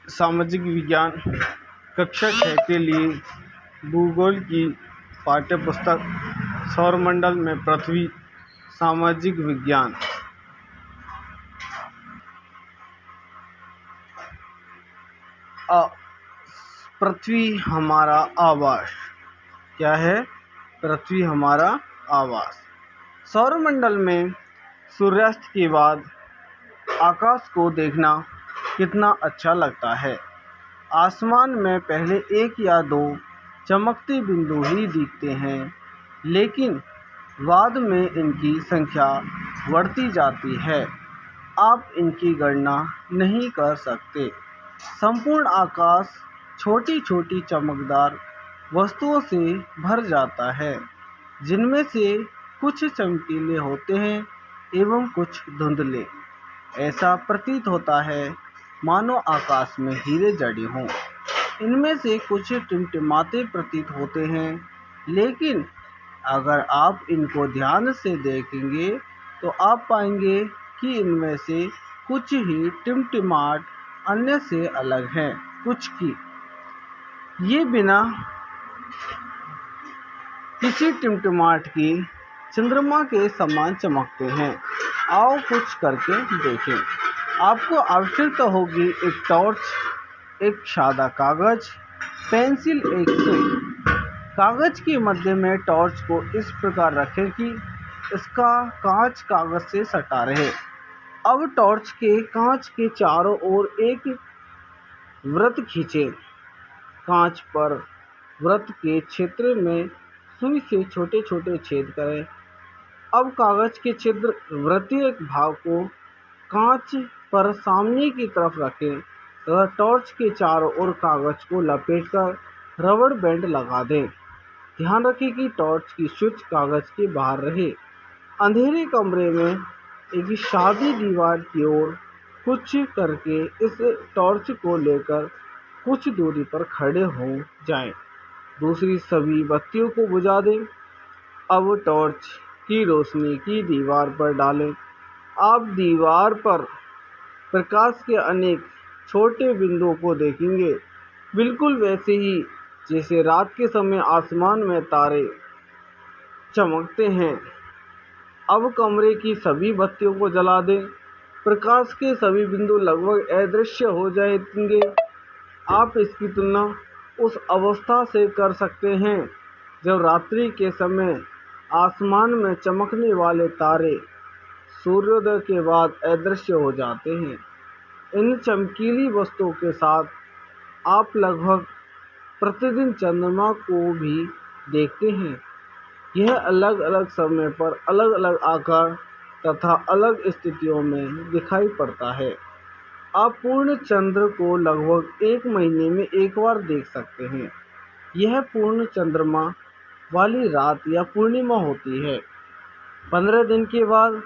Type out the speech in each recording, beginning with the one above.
सामाजिक विज्ञान कक्षा 6 के लिए भूगोल की पाठ्यपुस्तक सौरमंडल में पृथ्वी। सामाजिक विज्ञान। पृथ्वी हमारा आवास। क्या है? पृथ्वी हमारा आवास। सौरमंडल में सूर्यास्त के बाद आकाश को देखना कितना अच्छा लगता है। आसमान में पहले एक या दो चमकते बिंदु ही दिखते हैं, लेकिन बाद में इनकी संख्या बढ़ती जाती है। आप इनकी गणना नहीं कर सकते। संपूर्ण आकाश छोटी छोटी चमकदार वस्तुओं से भर जाता है, जिनमें से कुछ चमकीले होते हैं एवं कुछ धुंधले। ऐसा प्रतीत होता है मानो आकाश में हीरे जड़े हों। इनमें से कुछ टिमटिमाते प्रतीत होते हैं, लेकिन अगर आप इनको ध्यान से देखेंगे तो आप पाएंगे कि इनमें से कुछ ही टिमटिमाट अन्य से अलग हैं। कुछ की ये बिना किसी टिमटिमाट की चंद्रमा के समान चमकते हैं। आओ कुछ करके देखें। आपको आवश्यकता होगी एक टॉर्च, एक सादा कागज, पेंसिल, एक सुई। कागज के मध्य में टॉर्च को इस प्रकार रखें कि इसका कांच कागज से सटा रहे। अब टॉर्च के कांच के चारों ओर एक वृत्त खींचें। कांच पर वृत्त के क्षेत्र में सुई से छोटे छोटे छेद करें। अब कागज के छिद्र वृत्तीय भाग को कांच पर सामने की तरफ रखें तथा टॉर्च के चारों ओर कागज को लपेटकर रबड़ बैंड लगा दें। ध्यान रखें कि टॉर्च की स्विच कागज के बाहर रहे। अंधेरे कमरे में एक सादी दीवार की ओर कुछ करके इस टॉर्च को लेकर कुछ दूरी पर खड़े हो जाएं। दूसरी सभी बत्तियों को बुझा दें। अब टॉर्च की रोशनी की दीवार पर डालें। आप दीवार पर प्रकाश के अनेक छोटे बिंदुओं को देखेंगे, बिल्कुल वैसे ही जैसे रात के समय आसमान में तारे चमकते हैं। अब कमरे की सभी बत्तियों को जला दें। प्रकाश के सभी बिंदु लगभग अदृश्य हो जाएंगे। आप इसकी तुलना उस अवस्था से कर सकते हैं जब रात्रि के समय आसमान में चमकने वाले तारे सूर्योदय के बाद अदृश्य हो जाते हैं। इन चमकीली वस्तुओं के साथ आप लगभग प्रतिदिन चंद्रमा को भी देखते हैं। यह अलग अलग समय पर अलग अलग आकार तथा अलग स्थितियों में दिखाई पड़ता है। आप पूर्ण चंद्र को लगभग एक महीने में एक बार देख सकते हैं। यह पूर्ण चंद्रमा वाली रात या पूर्णिमा होती है। 15 दिन के बाद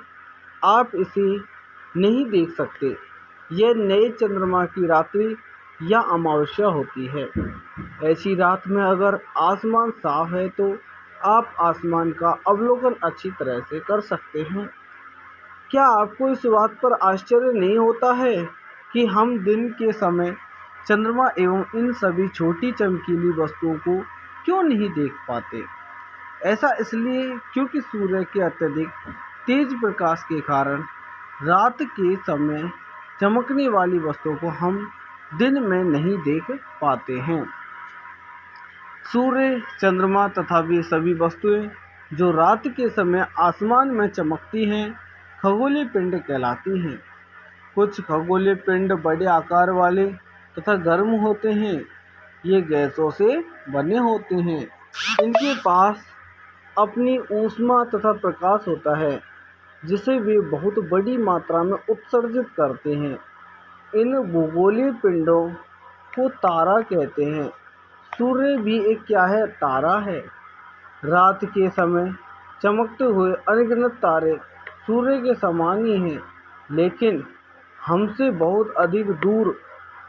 आप इसे नहीं देख सकते। यह नए चंद्रमा की रात्रि या अमावस्या होती है। ऐसी रात में अगर आसमान साफ है तो आप आसमान का अवलोकन अच्छी तरह से कर सकते हैं। क्या आपको इस बात पर आश्चर्य नहीं होता है कि हम दिन के समय चंद्रमा एवं इन सभी छोटी चमकीली वस्तुओं को क्यों नहीं देख पाते? ऐसा इसलिए क्योंकि सूर्य के अत्यधिक तेज प्रकाश के कारण रात के समय चमकने वाली वस्तुओं को हम दिन में नहीं देख पाते हैं। सूर्य, चंद्रमा तथा वे सभी वस्तुएं जो रात के समय आसमान में चमकती हैं, खगोलीय पिंड कहलाती हैं। कुछ खगोलीय पिंड बड़े आकार वाले तथा गर्म होते हैं। ये गैसों से बने होते हैं। इनके पास अपनी ऊष्मा तथा प्रकाश होता है, जिसे वे बहुत बड़ी मात्रा में उत्सर्जित करते हैं। इन भूगोलीय पिंडों को तारा कहते हैं। सूर्य भी एक क्या है? तारा है। रात के समय चमकते हुए अनगिनत तारे सूर्य के समान ही हैं, लेकिन हमसे बहुत अधिक दूर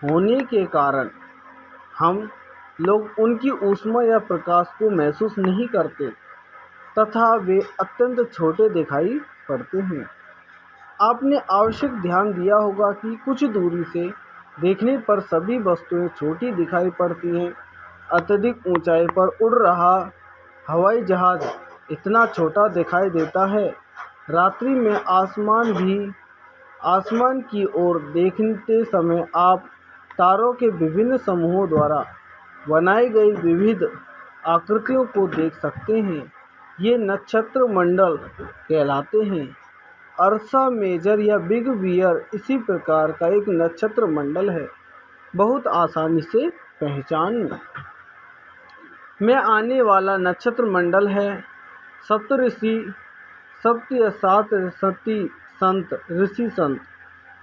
होने के कारण हम लोग उनकी ऊष्मा या प्रकाश को महसूस नहीं करते तथा वे अत्यंत छोटे दिखाई पड़ते हैं। आपने आवश्यक ध्यान दिया होगा कि कुछ दूरी से देखने पर सभी वस्तुएं छोटी दिखाई पड़ती हैं। अत्यधिक ऊंचाई पर उड़ रहा हवाई जहाज इतना छोटा दिखाई देता है। रात्रि में आसमान की ओर देखते समय आप तारों के विभिन्न समूहों द्वारा बनाई गई विविध आकृतियों को देख सकते हैं। ये नक्षत्र मंडल कहलाते हैं। अर्सा मेजर या बिग बियर इसी प्रकार का एक नक्षत्र मंडल है, बहुत आसानी से पहचान में आने वाला नक्षत्र मंडल है। सप्तऋषि, सप्त या सात सती संत, ऋषि संत,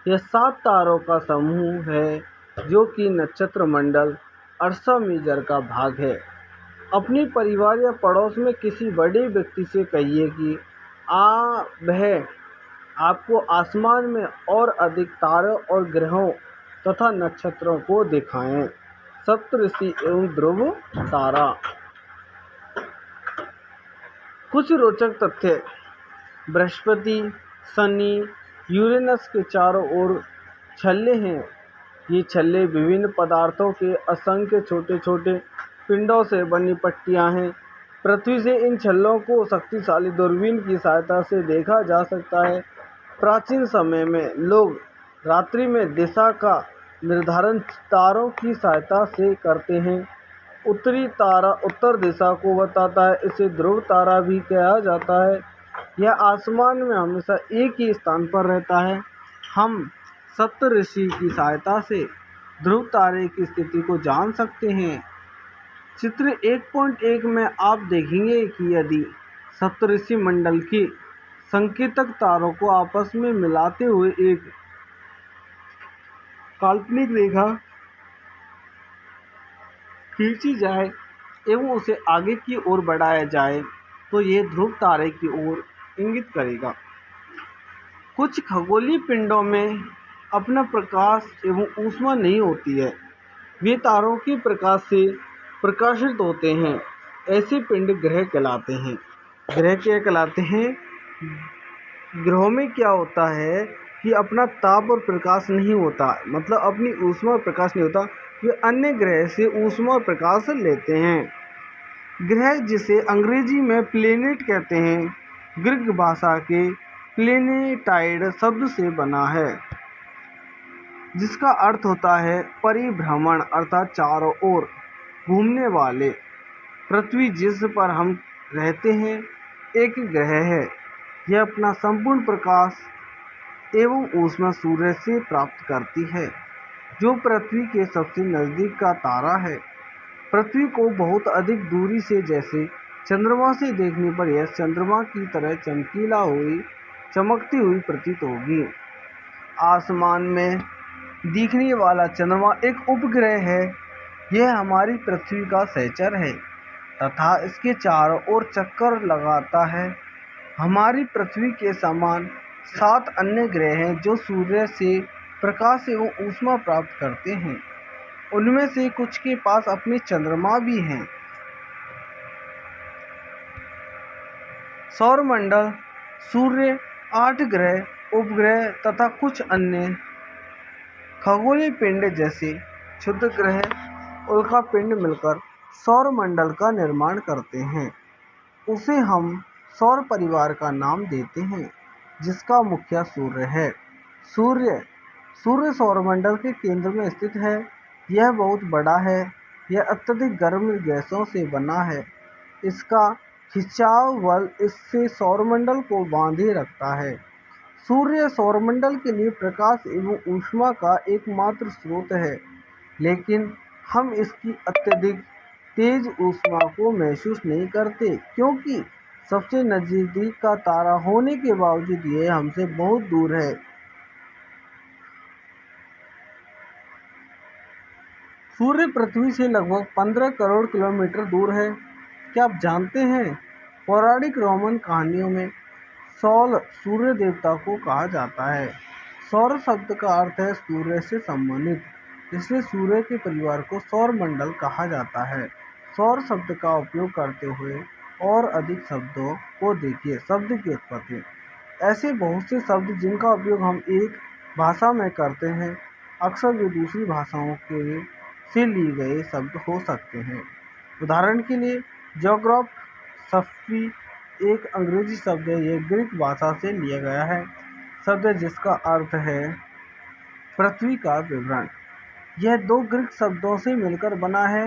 यह 7 तारों का समूह है जो कि नक्षत्र मंडल अर्सा मेजर का भाग है। अपने परिवार या पड़ोस में किसी बड़े व्यक्ति से कहिए कि वह आपको आसमान में और अधिक तारों और ग्रहों तथा नक्षत्रों को दिखाएं। सप्तऋषि एवं ध्रुव तारा। कुछ रोचक तथ्य। बृहस्पति, शनि, यूरेनस के चारों ओर छल्ले हैं। ये छल्ले विभिन्न पदार्थों के असंख्य छोटे छोटे पिंडों से बनी पट्टियां हैं। पृथ्वी से इन छल्लों को शक्तिशाली दूरबीन की सहायता से देखा जा सकता है। प्राचीन समय में लोग रात्रि में दिशा का निर्धारण तारों की सहायता से करते हैं। उत्तरी तारा उत्तर दिशा को बताता है, इसे ध्रुव तारा भी कहा जाता है। यह आसमान में हमेशा एक ही स्थान पर रहता है। हम सप्तऋषि की सहायता से ध्रुव तारे की स्थिति को जान सकते हैं। चित्र 1.1 में आप देखेंगे कि यदि सप्तऋषि मंडल के संकेतक तारों को आपस में मिलाते हुए एक काल्पनिक रेखा खींची जाए एवं उसे आगे की ओर बढ़ाया जाए तो यह ध्रुव तारे की ओर इंगित करेगा। कुछ खगोलीय पिंडों में अपना प्रकाश एवं ऊष्मा नहीं होती है, वे तारों के प्रकाश से प्रकाशित होते हैं। ऐसे पिंड ग्रह कहलाते हैं। ग्रह क्या कहलाते हैं? ग्रहों में क्या होता है कि अपना ताप और प्रकाश नहीं होता, मतलब अपनी ऊष्मा और प्रकाश नहीं होता, वे अन्य ग्रह से ऊष्मा और प्रकाश लेते हैं। ग्रह जिसे अंग्रेजी में प्लेनेट कहते हैं, ग्रीक भाषा के प्लेनेटाइड शब्द से बना है, जिसका अर्थ होता है परिभ्रमण, अर्थात चारों ओर घूमने वाले। पृथ्वी जिस पर हम रहते हैं एक ग्रह है। यह अपना संपूर्ण प्रकाश एवं ऊष्मा सूर्य से प्राप्त करती है, जो पृथ्वी के सबसे नज़दीक का तारा है। पृथ्वी को बहुत अधिक दूरी से जैसे चंद्रमा से देखने पर यह चंद्रमा की तरह चमकती हुई प्रतीत होगी। आसमान में दिखने वाला चंद्रमा एक उपग्रह है। यह हमारी पृथ्वी का सहचर है तथा इसके चारों ओर चक्कर लगाता है। हमारी पृथ्वी के समान 7 अन्य ग्रह हैं जो सूर्य से प्रकाश एवं ऊष्मा प्राप्त करते हैं। उनमें से कुछ के पास अपने चंद्रमा भी हैं। सौरमंडल, सूर्य, 8 ग्रह, उपग्रह तथा कुछ अन्य खगोलीय पिंड जैसे क्षुद्र ग्रह, उल्का पिंड मिलकर सौरमंडल का निर्माण करते हैं। उसे हम सौर परिवार का नाम देते हैं, जिसका मुखिया सूर्य है। सूर्य सौरमंडल के केंद्र में स्थित है। यह बहुत बड़ा है। यह अत्यधिक गर्म गैसों से बना है। इसका खिंचाव बल इससे सौरमंडल को बांधे रखता है। सूर्य सौरमंडल के लिए प्रकाश एवं ऊष्मा का एकमात्र स्रोत है, लेकिन हम इसकी अत्यधिक तेज ऊष्मा को महसूस नहीं करते, क्योंकि सबसे नज़दीक का तारा होने के बावजूद यह हमसे बहुत दूर है। सूर्य पृथ्वी से लगभग 15 करोड़ किलोमीटर दूर है। क्या आप जानते हैं, पौराणिक रोमन कहानियों में सौल सूर्य देवता को कहा जाता है। सौर शब्द का अर्थ है सूर्य से संबंधित, इसलिए सूर्य के परिवार को सौर मंडल कहा जाता है। सौर शब्द का उपयोग करते हुए और अधिक शब्दों को देखिए। शब्द की उत्पत्ति। ऐसे बहुत से शब्द जिनका उपयोग हम एक भाषा में करते हैं अक्सर वे दूसरी भाषाओं के से लिए गए शब्द हो सकते हैं। उदाहरण के लिए ज्योग्राफी एक अंग्रेजी शब्द है। यह ग्रीक भाषा से लिया गया है शब्द है जिसका अर्थ है पृथ्वी का विवरण। यह दो ग्रीक शब्दों से मिलकर बना है।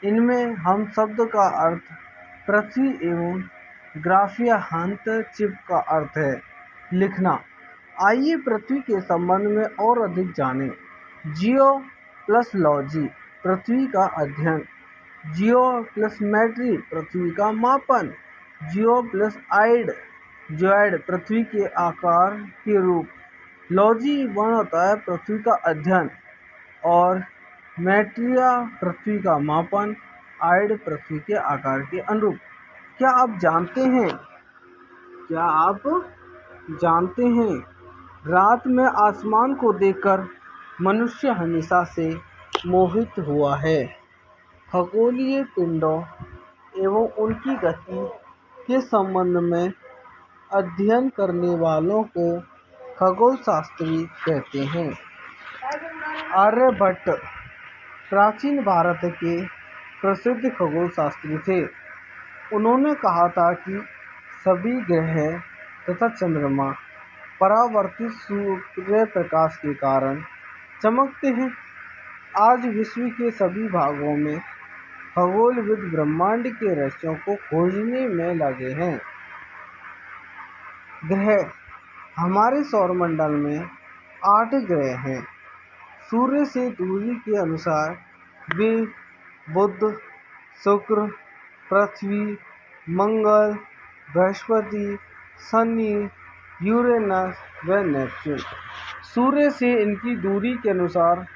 इनमें हम शब्द का अर्थ पृथ्वी एवं ग्राफिया हंत चिप का अर्थ है लिखना। आइए पृथ्वी के संबंध में और अधिक जानें। जियो प्लस लॉजी पृथ्वी का अध्ययन, जियो प्लस मेट्री पृथ्वी का मापन, जियो प्लस जियोइड पृथ्वी के आकार के रूप, लॉजी वन होता है पृथ्वी का अध्ययन और मैट्रिया पृथ्वी का मापन, आइड पृथ्वी के आकार के अनुरूप। क्या आप जानते हैं रात में आसमान को देखकर मनुष्य हमेशा से मोहित हुआ है। खगोलीय पिंडों एवं उनकी गति के संबंध में अध्ययन करने वालों को खगोल शास्त्री कहते हैं। आर्यभट्ट प्राचीन भारत के प्रसिद्ध खगोल शास्त्री थे। उन्होंने कहा था कि सभी ग्रह तथा चंद्रमा परावर्तित सूर्य प्रकाश के कारण चमकते हैं। आज विश्व के सभी भागों में खगोलविद ब्रह्मांड के रहस्यों को खोजने में लगे हैं। ग्रह हमारे सौरमंडल में 8 ग्रह हैं। सूर्य से दूरी के अनुसार वे बुध, शुक्र, पृथ्वी, मंगल, बृहस्पति, शनि, यूरेनस व नेपच्यून। सूर्य से इनकी दूरी के अनुसार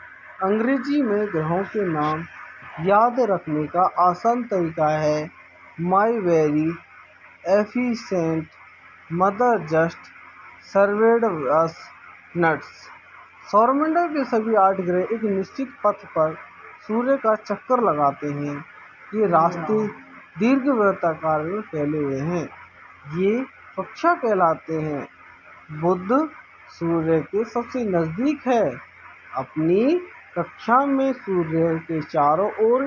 अंग्रेजी में ग्रहों के नाम याद रखने का आसान तरीका है my very efficient mother just served us nuts. सौरमंडल के सभी 8 ग्रह एक निश्चित पथ पर सूर्य का चक्कर लगाते हैं। ये रास्ते दीर्घवृत्ताकार में फैले हुए हैं। ये कक्षा कहलाते हैं। बुध सूर्य के सबसे नज़दीक है। अपनी कक्षा में सूर्य के चारों ओर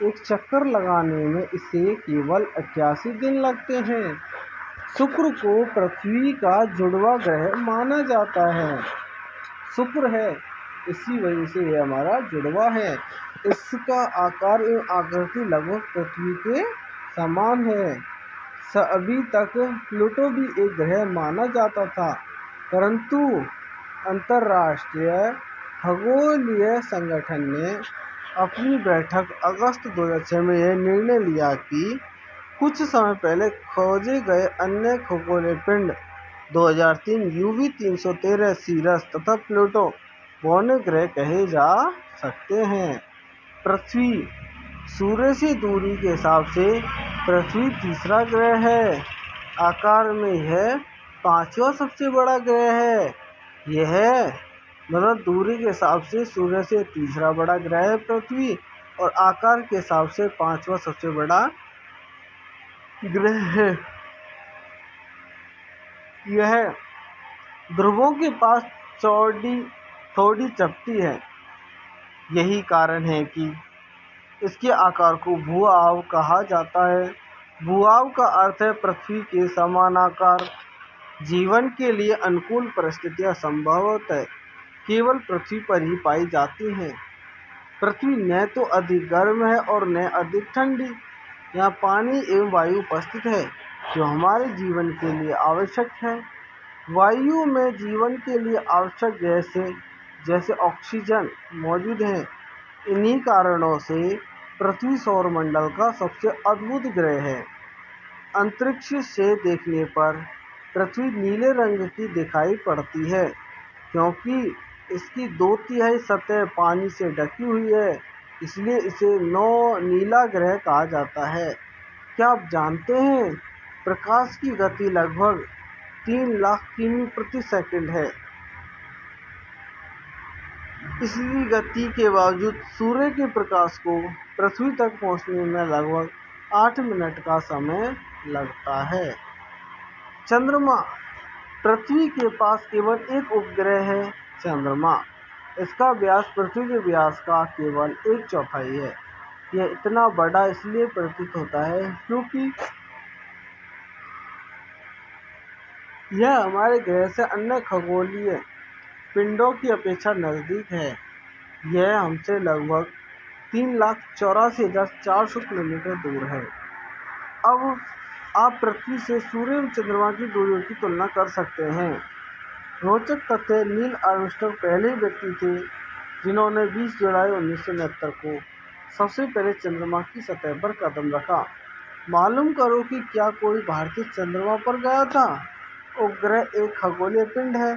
एक चक्कर लगाने में इसे केवल 88 दिन लगते हैं। शुक्र को पृथ्वी का जुड़वा ग्रह माना जाता है। शुक्र है, इसी वजह से यह हमारा जुड़वा है। इसका आकार एवं आकृति लगभग पृथ्वी के समान है। अभी तक प्लूटो भी एक ग्रह माना जाता था, परंतु अंतर्राष्ट्रीय खगोलीय संगठन ने अपनी बैठक अगस्त 2006 में यह निर्णय लिया कि कुछ समय पहले खोजे गए अन्य खगोलीय पिंड 2003 UV 313 सीरस तथा प्लूटो बौने ग्रह कहे जा सकते हैं। पृथ्वी सूर्य से दूरी के हिसाब से पृथ्वी तीसरा ग्रह है। आकार में यह 5वां सबसे बड़ा ग्रह है। यह दूरी के हिसाब से सूर्य से तीसरा बड़ा ग्रह है पृथ्वी, और आकार के हिसाब से 5वां सबसे बड़ा ग्रह है। यह ध्रुवों के पास थोड़ी चपटी है। यही कारण है कि इसके आकार को भूआव कहा जाता है। भूआव का अर्थ है पृथ्वी के समान आकार। जीवन के लिए अनुकूल परिस्थितियां संभवतः केवल पृथ्वी पर ही पाई जाती हैं। पृथ्वी न तो अधिक गर्म है और न अधिक ठंडी। यहाँ पानी एवं वायु उपस्थित है जो हमारे जीवन के लिए आवश्यक है। वायु में जीवन के लिए आवश्यक गैसें जैसे ऑक्सीजन मौजूद हैं। इन्हीं कारणों से पृथ्वी सौरमंडल का सबसे अद्भुत ग्रह है। अंतरिक्ष से देखने पर पृथ्वी नीले रंग की दिखाई पड़ती है क्योंकि इसकी 2/3 सतह पानी से ढकी हुई है, इसलिए इसे नीला ग्रह कहा जाता है। क्या आप जानते हैं प्रकाश की गति लगभग 3 लाख किमी प्रति सेकंड है। इसी गति के बावजूद सूर्य के प्रकाश को पृथ्वी तक पहुंचने में लगभग 8 मिनट का समय लगता है। चंद्रमा पृथ्वी के पास केवल एक उपग्रह है, चंद्रमा। इसका व्यास पृथ्वी के व्यास का केवल 1/4 है। यह इतना बड़ा इसलिए प्रतीत होता है क्योंकि यह हमारे ग्रह से अन्य खगोलीय पिंडों की अपेक्षा नज़दीक है। यह हमसे लगभग 3,84,400 किलोमीटर दूर है। अब आप पृथ्वी से सूर्य एवं चंद्रमा की दूरियों की तुलना कर सकते हैं। रोचक तथ्य: नील आर्मस्ट्रांग पहले व्यक्ति थे जिन्होंने 20 जुलाई 1969 को सबसे पहले चंद्रमा की सतह पर कदम रखा। मालूम करो कि क्या कोई भारतीय चंद्रमा पर गया था। उपग्रह एक खगोलीय पिंड है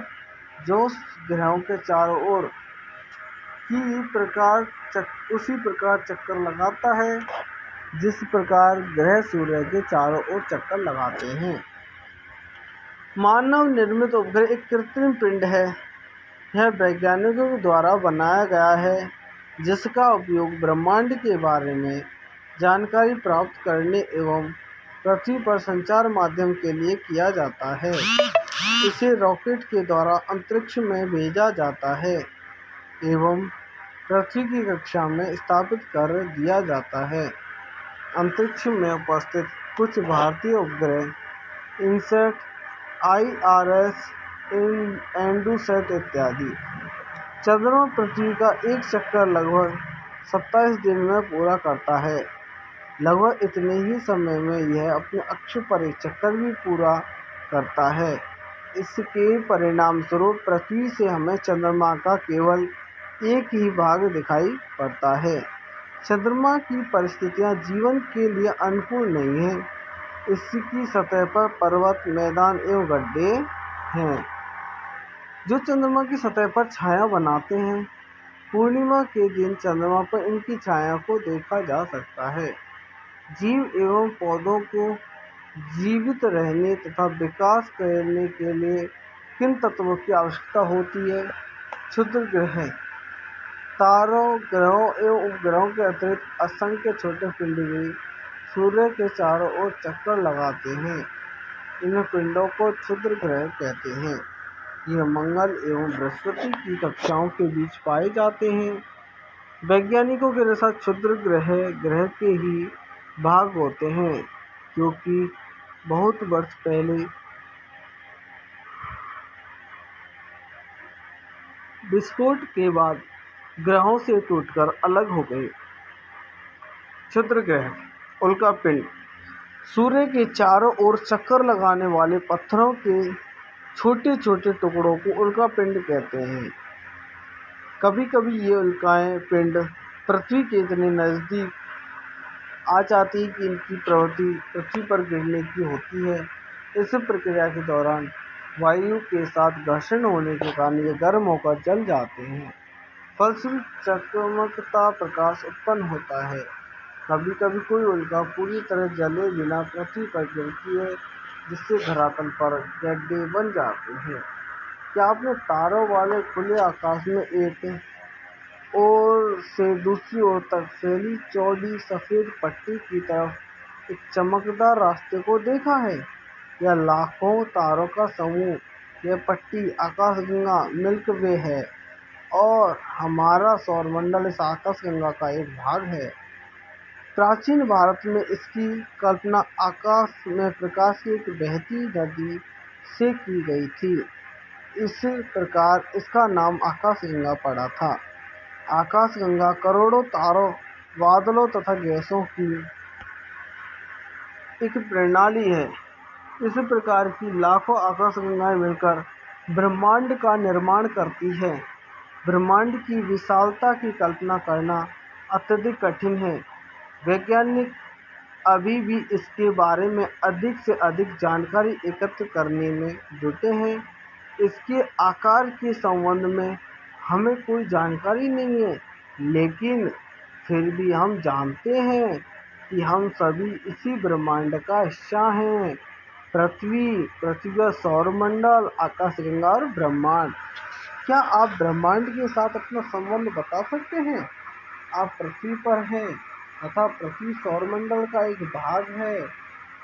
जो ग्रहों के चारों ओर उसी प्रकार चक्कर लगाता है जिस प्रकार ग्रह सूर्य के चारों ओर चक्कर लगाते हैं। मानव निर्मित उपग्रह एक कृत्रिम पिंड है। यह वैज्ञानिकों द्वारा बनाया गया है जिसका उपयोग ब्रह्मांड के बारे में जानकारी प्राप्त करने एवं पृथ्वी पर संचार माध्यम के लिए किया जाता है। इसे रॉकेट के द्वारा अंतरिक्ष में भेजा जाता है एवं पृथ्वी की कक्षा में स्थापित कर दिया जाता है। अंतरिक्ष में उपस्थित कुछ भारतीय उपग्रह इनसैट, IRS, एंडूसैट इत्यादि। चंद्रमा पृथ्वी का एक चक्कर लगभग 27 दिन में पूरा करता है। लगभग इतने ही समय में यह अपने अक्ष पर एक चक्कर भी पूरा करता है। इसके परिणाम स्वरूप पृथ्वी से हमें चंद्रमा का केवल एक ही भाग दिखाई पड़ता है। चंद्रमा की परिस्थितियां जीवन के लिए अनुकूल नहीं हैं। इसकी सतह पर पर्वत, मैदान एवं गड्ढे हैं जो चंद्रमा की सतह पर छाया बनाते हैं। पूर्णिमा के दिन चंद्रमा पर इनकी छाया को देखा जा सकता है। जीव एवं पौधों को जीवित रहने तथा विकास करने के लिए किन तत्वों की आवश्यकता होती है? क्षुद्र ग्रह। तारों, ग्रहों एवं उपग्रहों के अतिरिक्त असंख्य छोटे पिंड भी सूर्य के चारों ओर चक्कर लगाते हैं। इन पिंडों को क्षुद्र ग्रह कहते हैं। यह मंगल एवं बृहस्पति की कक्षाओं के बीच पाए जाते हैं। वैज्ञानिकों के अनुसार क्षुद्र ग्रह के ही भाग होते हैं क्योंकि बहुत वर्ष पहले विस्फोट के बाद ग्रहों से टूटकर अलग हो गए। क्षुद्र ग्रह, उल्कापिंड, सूर्य के चारों ओर चक्कर लगाने वाले पत्थरों के छोटे छोटे टुकड़ों को उल्कापिंड कहते हैं। कभी कभी ये उल्काएं पिंड पृथ्वी के इतने नज़दीक आ जाती है कि इनकी प्रवृत्ति पृथ्वी पर गिरने की होती है। इस प्रक्रिया के दौरान वायु के साथ घर्षण होने के कारण ये गर्म होकर जल जाते हैं। फलस्वरूप चमकता प्रकाश उत्पन्न होता है। कभी कभी कोई उल्का पूरी तरह जले बिना पृथ्वी पर गिरती है जिससे धरातल पर गड्ढे बन जाते हैं। क्या आपने तारों वाले खुले आकाश में एक ओर से दूसरी ओर तक फैली चौड़ी सफ़ेद पट्टी की तरफ एक चमकदार रास्ते को देखा है? यह लाखों तारों का समूह, यह पट्टी आकाशगंगा मिल्की वे है और हमारा सौरमंडल इस आकाशगंगा का एक भाग है। प्राचीन भारत में इसकी कल्पना आकाश में प्रकाश की एक बहती नदी से की गई थी। इस प्रकार इसका नाम आकाशगंगा पड़ा था। आकाशगंगा करोड़ों तारों, बादलों तथा गैसों की एक प्रणाली है। इस प्रकार की लाखों आकाशगंगाएं मिलकर ब्रह्मांड का निर्माण करती है। ब्रह्मांड की विशालता की कल्पना करना अत्यधिक कठिन है। वैज्ञानिक अभी भी इसके बारे में अधिक से अधिक जानकारी एकत्र करने में जुटे हैं। इसके आकार के संबंध में हमें कोई जानकारी नहीं है, लेकिन फिर भी हम जानते हैं कि हम सभी इसी ब्रह्मांड का हिस्सा हैं। पृथ्वी का सौरमंडल, आकाशगंगा और ब्रह्मांड। क्या आप ब्रह्मांड के साथ अपना संबंध बता सकते हैं? आप पृथ्वी पर हैं तथा पृथ्वी सौरमंडल का एक भाग है।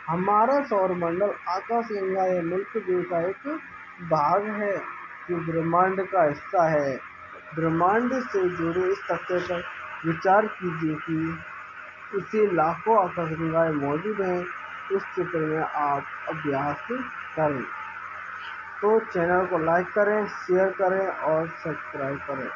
हमारा सौरमंडल आकाशगंगा या मिल्की वे का एक भाग है जो ब्रह्मांड का हिस्सा है। ब्रह्मांड से जुड़े इस तथ्य पर विचार कीजिए कि इसे लाखों आकाशगंगाएं मौजूद हैं। इस चित्र में आप अभ्यास करें। तो चैनल को लाइक करें, शेयर करें और सब्सक्राइब करें।